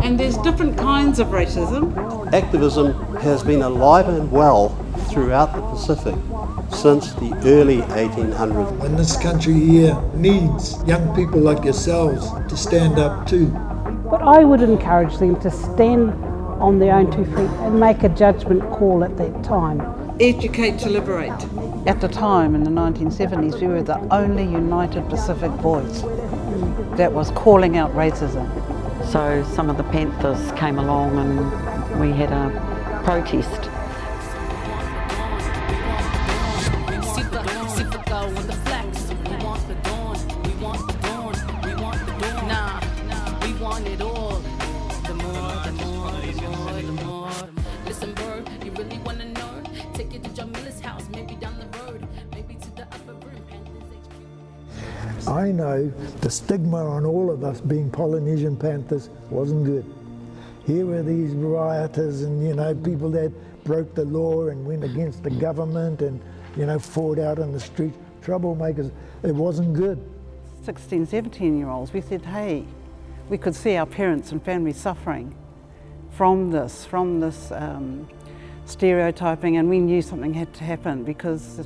And there's different kinds of racism. Activism has been alive and well throughout the Pacific since the early 1800s. And this country here needs young people like yourselves to stand up too. But I would encourage them to stand on their own 2 feet and make a judgment call at that time. Educate to liberate. At the time, in the 1970s, we were the only united Pacific voice that was calling out racism. So some of the Panthers came along and we had a protest. I know the stigma on all of us being Polynesian Panthers wasn't good. Here were these rioters and, people that broke the law and went against the government and, fought out on the street, troublemakers. It wasn't good. 16, 17-year-olds, we said, hey, we could see our parents and family suffering from this stereotyping, and we knew something had to happen because,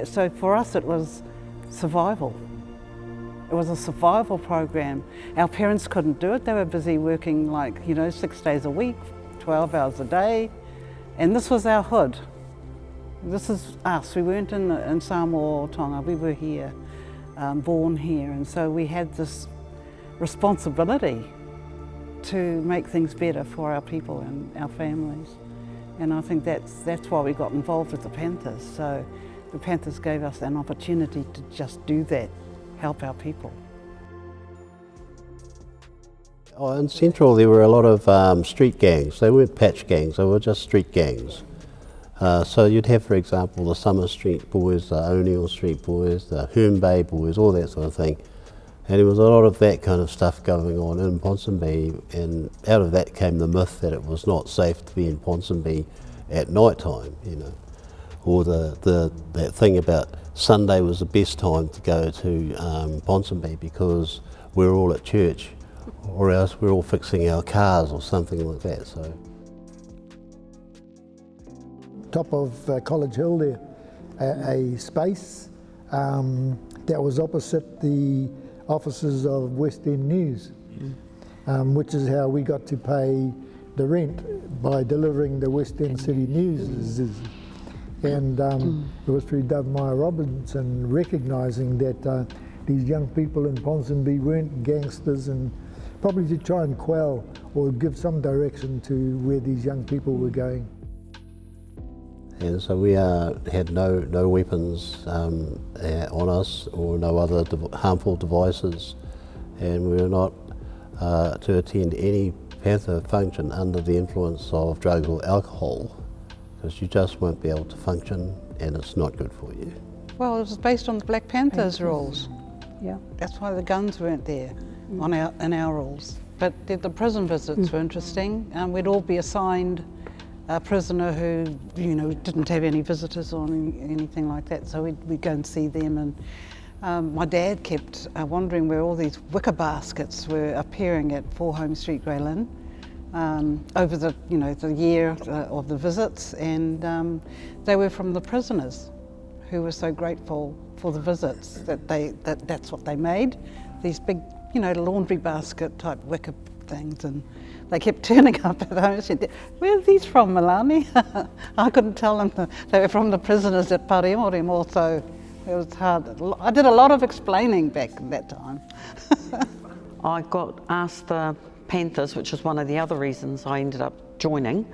so for us it was survival. It was a survival program. Our parents couldn't do it. They were busy working 6 days a week, 12 hours a day. And this was our hood. This is us. We weren't in Samoa or Tonga. We were here, born here. And so we had this responsibility to make things better for our people and our families. And I think that's why we got involved with the Panthers. So the Panthers gave us an opportunity to just do that. Help our people. In Central there were a lot of street gangs. They weren't patch gangs, they were just street gangs. So you'd have, for example, the Summer Street Boys, the O'Neill Street Boys, the Herne Bay Boys, all that sort of thing. And there was a lot of that kind of stuff going on in Ponsonby, and out of that came the myth that it was not safe to be in Ponsonby at night time, or that thing about Sunday was the best time to go to Ponsonby because we're all at church, or else we're all fixing our cars or something like that. So, top of College Hill there, a space that was opposite the offices of West End News, which is how we got to pay the rent by delivering the West End City News. And it was through Dove Meyer Robinson recognising that these young people in Ponsonby weren't gangsters, and probably to try and quell or give some direction to where these young people were going. And so we had no weapons on us or no other harmful devices, and we were not to attend any Panther function under the influence of drugs or alcohol, because you just won't be able to function and it's not good for you. Well, it was based on the Black Panthers rules. Yeah. That's why the guns weren't there in our rules. But the prison visits were interesting. We'd all be assigned a prisoner who, didn't have any visitors or anything like that, so we'd go and see them. And my dad kept wondering where all these wicker baskets were appearing at 4 Home Street, Grey Lynn, over the year of the visits, and they were from the prisoners who were so grateful for the visits that's what they made, these big laundry basket type wicker things, and they kept turning up at home and said, "Where are these from, Milani?" I couldn't tell them they were from the prisoners at Pareorimo, so it was hard. I did a lot of explaining back at that time. I got asked the Panthers, which is one of the other reasons I ended up joining,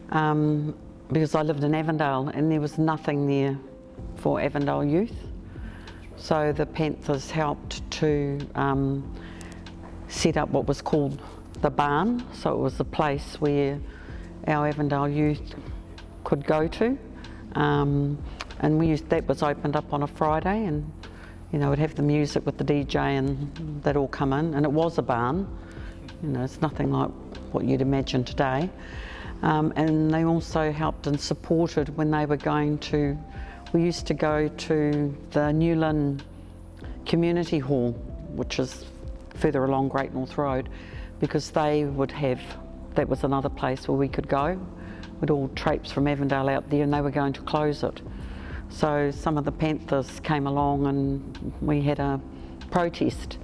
because I lived in Avondale and there was nothing there for Avondale youth. So the Panthers helped to set up what was called the barn. So it was the place where our Avondale youth could go to. And that was opened up on a Friday, and we'd have the music with the DJ and they'd all come in, and it was a barn. It's nothing like what you'd imagine today. And they also helped and supported when they were going to, we used to go to the Newlyn Community Hall, which is further along Great North Road, because they would have, that was another place where we could go. We'd all traipse from Avondale out there and they were going to close it. So some of the Panthers came along and we had a protest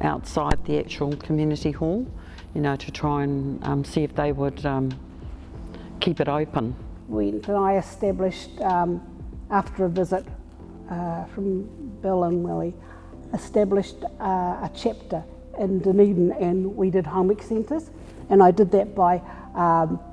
outside the actual community hall, you know, to try and see if they would keep it open. We and I established, after a visit from Bill and Willie, established a chapter in Dunedin, and we did homework centres, and I did that by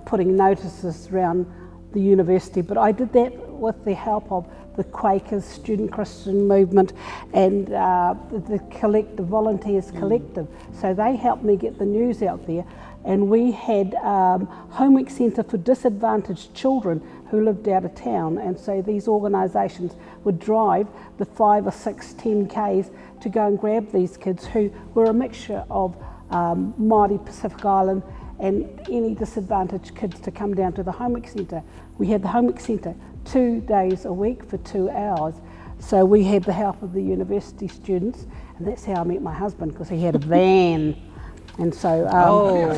putting notices around the university, but I did that with the help of the Quakers Student Christian Movement and the collective, Volunteers Collective. So they helped me get the news out there, and we had homework centre for disadvantaged children who lived out of town, and so these organisations would drive the 5 or 6, 10 Ks to go and grab these kids who were a mixture of Māori, Pacific Island and any disadvantaged kids to come down to the homework centre. We had the homework centre 2 days a week for 2 hours. So we had the help of the university students, and that's how I met my husband, because he had a van. And so,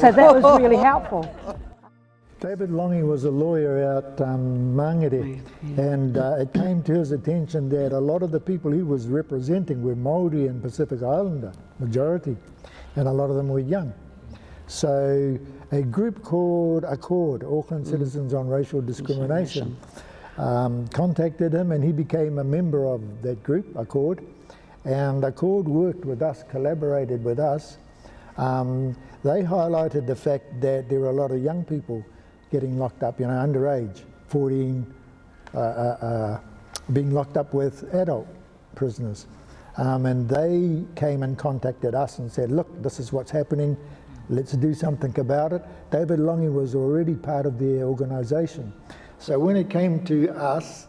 so that was really helpful. David Longy was a lawyer out Mangere, and it came to his attention that a lot of the people he was representing were Māori and Pacific Islander, majority, and a lot of them were young. So a group called Accord, Auckland Citizens on Racial Discrimination, contacted him, and he became a member of that group, Accord, and Accord worked with us, collaborated with us. They highlighted the fact that there were a lot of young people getting locked up, you know, underage, 14, being locked up with adult prisoners. And they came and contacted us and said, look, this is what's happening, let's do something about it. David Longy was already part of their organisation. So when it came to us,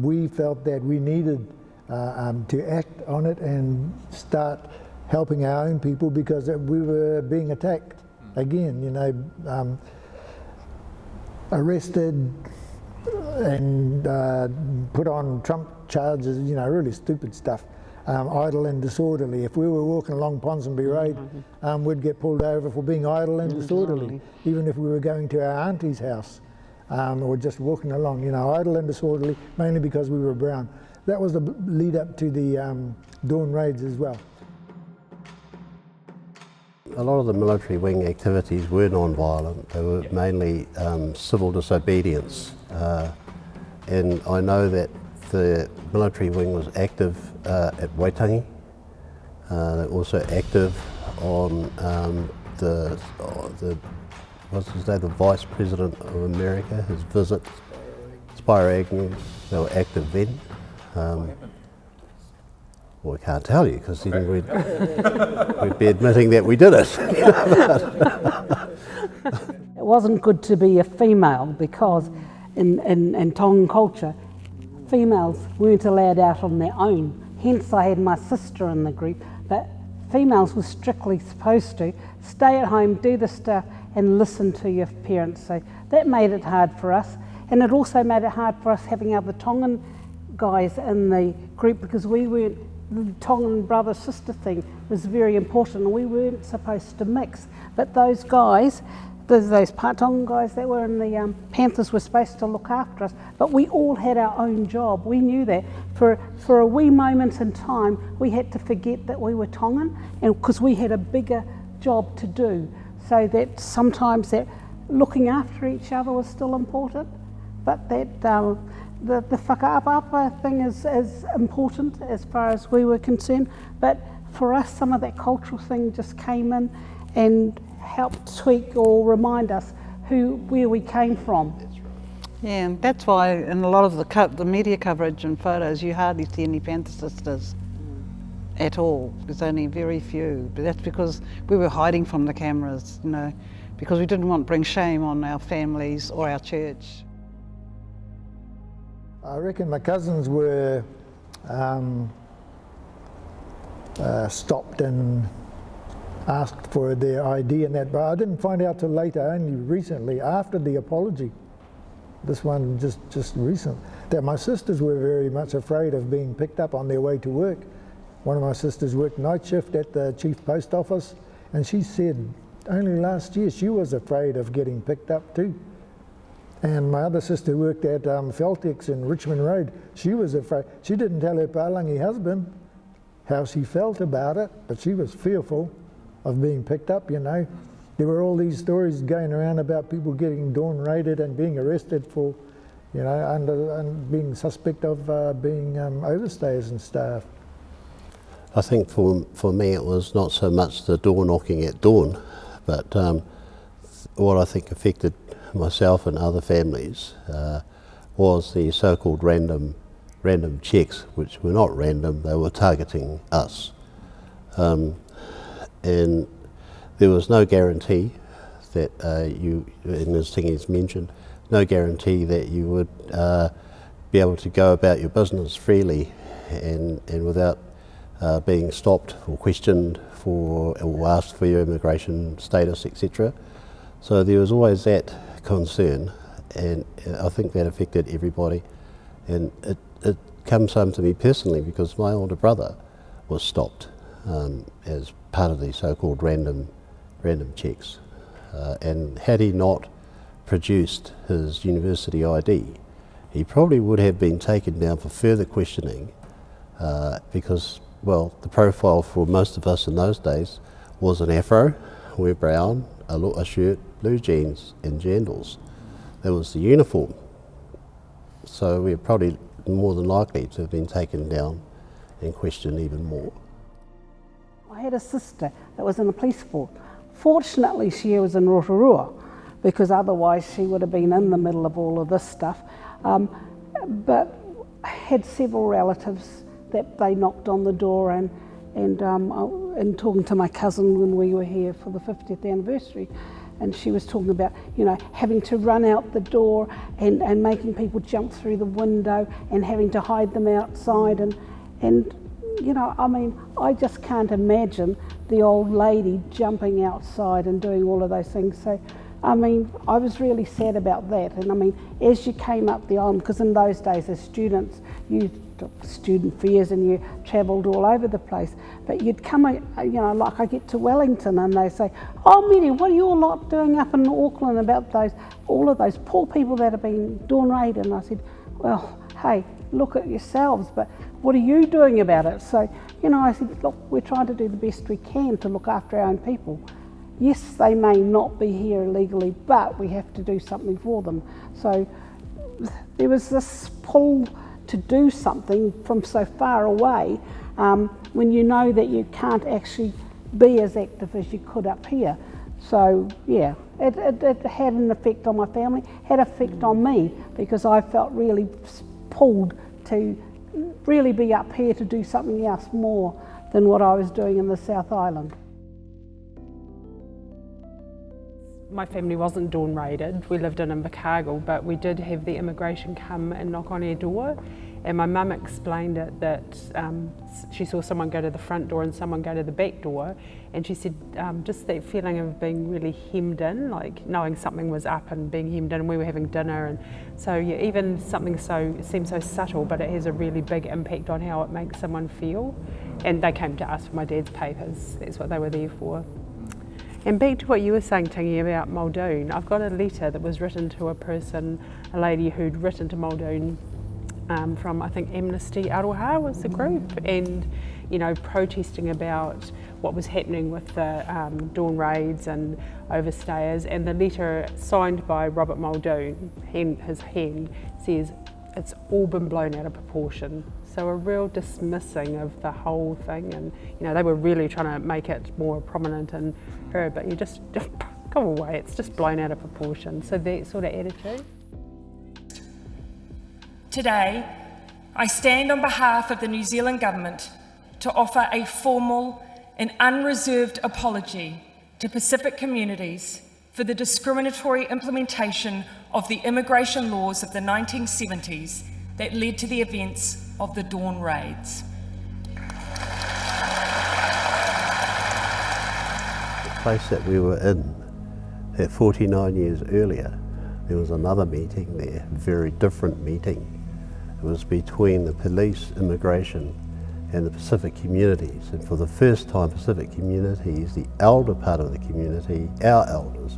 we felt that we needed to act on it and start helping our own people, because we were being attacked again, you know, arrested and put on Trump charges, you know, really stupid stuff. Idle and disorderly. If we were walking along Ponsonby Road, we'd get pulled over for being idle and disorderly, even if we were going to our auntie's house or just walking along, you know, idle and disorderly, mainly because we were brown. That was the lead up to the Dawnraids as well. A lot of the military wing activities were non-violent. They were mainly civil disobedience. And I know that the military wing was active at Waitangi. They're also active on what's his name, the Vice President of America, his visit, Spiro Agnew. They were active then. Well, we can't tell you, because then we'd be admitting that we did it. It wasn't good to be a female, because in Tongan culture, females weren't allowed out on their own. Hence I had my sister in the group, but females were strictly supposed to stay at home, do the stuff and listen to your parents. So that made it hard for us, and it also made it hard for us having other Tongan guys in the group, because we weren't, the Tongan brother-sister thing was very important, and we weren't supposed to mix. But those guys, those part-Tongan guys that were in the Panthers, were supposed to look after us, but we all had our own job. We knew that. For a wee moment in time, we had to forget that we were Tongan, and because we had a bigger job to do, so that sometimes that looking after each other was still important, but that the whakaapa thing is important as far as we were concerned. But for us, some of that cultural thing just came in and helped tweak or remind us where we came from. Yeah, and that's why in a lot of the media coverage and photos, you hardly see any Panther sisters at all. There's only very few, but that's because we were hiding from the cameras, you know, because we didn't want to bring shame on our families or our church. I reckon my cousins were stopped and asked for their ID and that, but I didn't find out till later, only recently, after the apology. This one just recent, that my sisters were very much afraid of being picked up on their way to work. One of my sisters worked night shift at the chief post office, and she said only last year she was afraid of getting picked up too. And my other sister worked at Feltex in Richmond Road. She was afraid. She didn't tell her Palangi husband how she felt about it, but she was fearful of being picked up, you know. There were all these stories going around about people getting Dawnraided and being arrested for, you know, and being suspect of being overstayers and stuff. I think for me it was not so much the door knocking at dawn, but what I think affected myself and other families was the so-called random checks, which were not random, they were targeting us. And there was no guarantee that you, and as Tingy's mentioned, no guarantee that you would be able to go about your business freely and without being stopped or questioned or asked for your immigration status, etc. So there was always that concern, and I think that affected everybody. And it comes home to me personally because my older brother was stopped as part of the so-called random checks. And had he not produced his university ID, he probably would have been taken down for further questioning because, well, the profile for most of us in those days was an afro, wear brown, a shirt, blue jeans and jandals. That was the uniform. So we're probably more than likely to have been taken down and questioned even more. I had a sister that was in the police force. Fortunately, she was in Rotorua, because otherwise she would have been in the middle of all of this stuff. But I had several relatives that they knocked on the door, and talking to my cousin when we were here for the 50th anniversary, and she was talking about, you know, having to run out the door and making people jump through the window and having to hide them outside, and you know, I mean, I just can't imagine the old lady jumping outside and doing all of those things. So, I mean, I was really sad about that. And I mean, as you came up the island, because in those days as students, you took student fairs and you travelled all over the place. But you'd come, you know, like I get to Wellington and they say, "Oh, Mary, what are you all lot doing up in Auckland about all of those poor people that have been Dawnraited?" And I said, "Well, hey, look at yourselves, but what are you doing about it?" So, you know, I said, look, we're trying to do the best we can to look after our own people. Yes, they may not be here illegally, but we have to do something for them. So there was this pull to do something from so far away when you know that you can't actually be as active as you could up here. So yeah, it had an effect on my family, had an effect on me, because I felt really pulled to really be up here to do something else more than what I was doing in the South Island. My family wasn't Dawnraided, we lived in Invercargill, but we did have the immigration come and knock on our door, and my mum explained it that she saw someone go to the front door and someone go to the back door, and she said just that feeling of being really hemmed in, like knowing something was up and being hemmed in, and we were having dinner, and so yeah, even something seems so subtle, but it has a really big impact on how it makes someone feel. And they came to us for my dad's papers, that's what they were there for. And back to what you were saying, Tingy, about Muldoon, I've got a letter that was written to a lady who'd written to Muldoon from, I think, Amnesty Aroha was the group, and, you know, protesting about what was happening with the Dawnraids and overstayers. And the letter signed by Robert Muldoon, his hand, says it's all been blown out of proportion. So a real dismissing of the whole thing, and you know, they were really trying to make it more prominent and heard, but you just go away, it's just blown out of proportion. So that sort of attitude. Today, I stand on behalf of the New Zealand Government to offer a formal and unreserved apology to Pacific communities for the discriminatory implementation of the immigration laws of the 1970s that led to the events of the Dawnraids. The place that we were in, that 49 years earlier, there was another meeting there, a very different meeting. It was between the police, immigration and the Pacific communities. And for the first time, Pacific communities, the elder part of the community, our elders,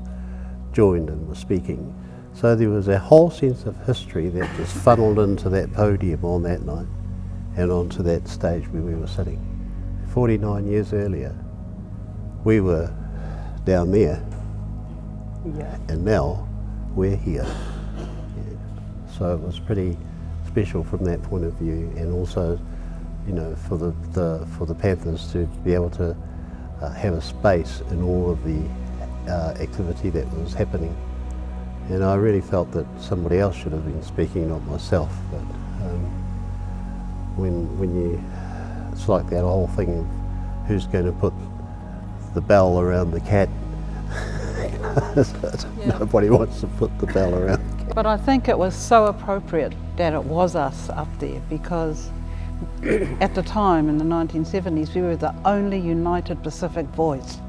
joined and were speaking. So there was a whole sense of history that just funneled into that podium on that night and onto that stage where we were sitting. 49 years earlier, we were down there, Yeah. and now we're here. Yeah. So it was pretty special from that point of view, and also, you know, for the Panthers to be able to have a space in all of the activity that was happening. And I really felt that somebody else should have been speaking, not myself. But when you, it's like that whole thing of who's going to put the bell around the cat. Nobody wants to put the bell around the cat. But I think it was so appropriate that it was us up there, because at the time in the 1970s we were the only united Pacific voice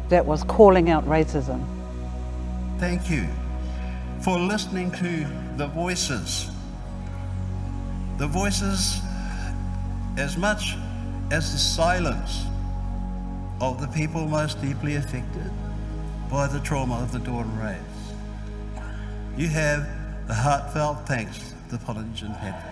that was calling out racism. Thank you for listening to the voices. The voices as much as the silence of the people most deeply affected by the trauma of the Dawnraids. You have a heartfelt thanks to the Polynesian Panthers.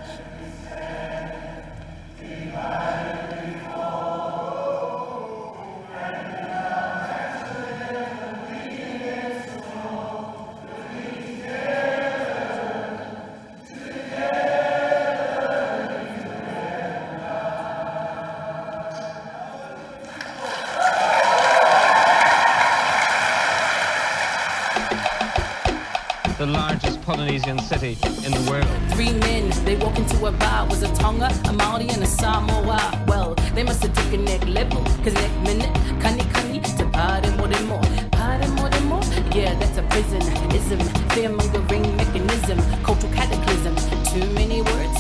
The largest Polynesian city in the world. 3 men, they walk into a bar. Was a Tonga, a Maori and a Samoa. Well, they must have taken neck level, cause next minute, kani to pardon more than more. Pardon more than more? Yeah, that's a prison-ism, fear-mongering mechanism, cultural cataclysm. Too many words,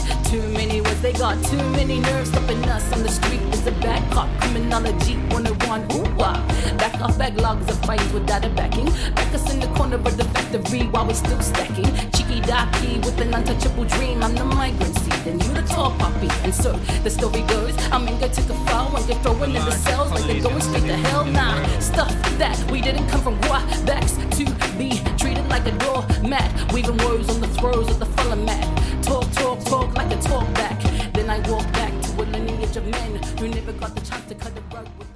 they got too many nerves. Stopping us on the street is a bad cop, criminology 101, ooh-wah. Back off backlogs of fights without a backing. Back us in the corner of the factory while we're still stacking. Cheeky Daki with an untouchable dream. I'm the migrant seed and you the tall poppy. And so the story goes, I'm in good, took a fall and get thrown into the cells like they're going straight to hell. Nah, stuff that we didn't come from backs to be treated like a doormat. Weaving words on the throws of the fallen mat. Talk like a talk back. Then I walk back to a lineage of men who never got the chance to cut the rug with